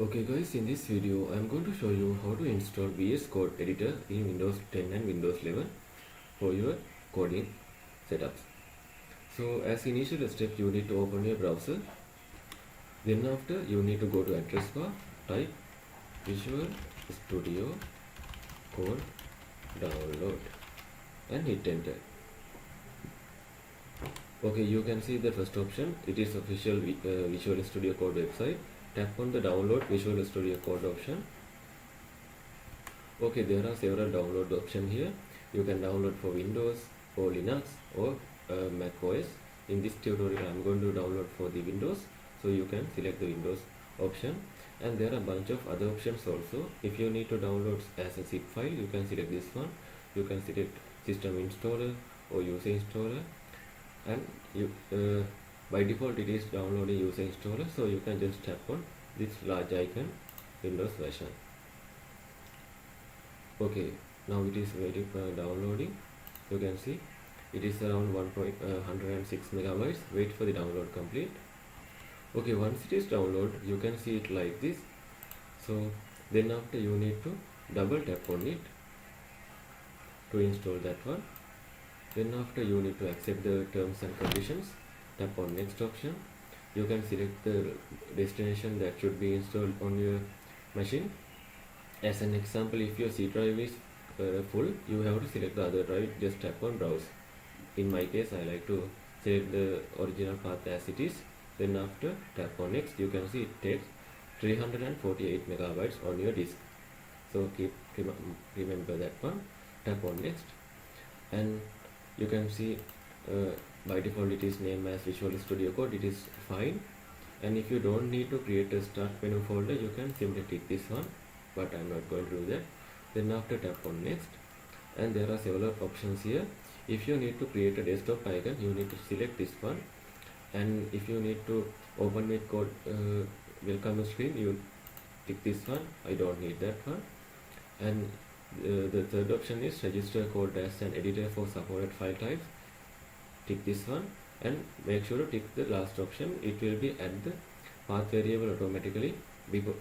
Okay guys, in this video I am going to show you how to install VS Code editor in Windows 10 and Windows 11 for your coding setups. So as initial step, you need to open your browser. Then after, you need to go to address bar, type Visual Studio Code download and hit enter. Okay, you can see the first option. It is official Visual Studio Code website. Tap on the download Visual Studio Code option. Okay, there are several download options here. You can download for Windows or Linux or Mac OS. In this tutorial I am going to download for the Windows, so you can select the Windows option, and there are a bunch of other options also. If you need to download as a zip file, you can select this one. You can select system installer or user installer, and you by default it is downloading user installer, so you can just tap on this large icon, Windows version. Okay, now it is ready for downloading. You can see it is around 106 megabytes. Wait for the download complete. Okay, once it is downloaded, you can see it like this. So then after, you need to double tap on it to install that one. Then after, you need to accept the terms and conditions. Tap on next option. You can select the destination that should be installed on your machine. As an example, if your C drive is full, you have to select the other drive. Just tap on browse. In my case, I like to select the original path as it is. Then after, tap on next. You can see it takes 348 megabytes on your disk. So remember that one. Tap on next, and you can see by default it is named as Visual Studio Code. It is fine. And if you don't need to create a start menu folder, you can simply tick this one, but I'm not going to do that. Then after, tap on next, and there are several options here. If you need to create a desktop icon, you need to select this one, and if you need to open with code welcome screen, you tick this one. I don't need that one. And the third option is register code as an editor for supported file types. Tick this one, and make sure to tick the last option. It will be add the path variable automatically, because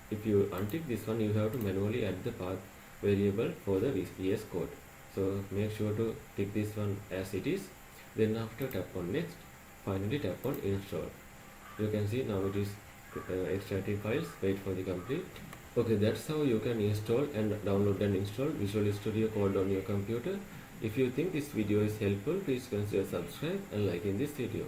if you untick this one, you have to manually add the path variable for the VS Code. So make sure to tick this one as it is. Then after, tap on next. Finally, tap on install. You can see now it is extracting files. Wait for the complete. Okay, that's how you can install and download and install Visual Studio Code on your computer. If you think this video is helpful, please consider subscribe and liking this video.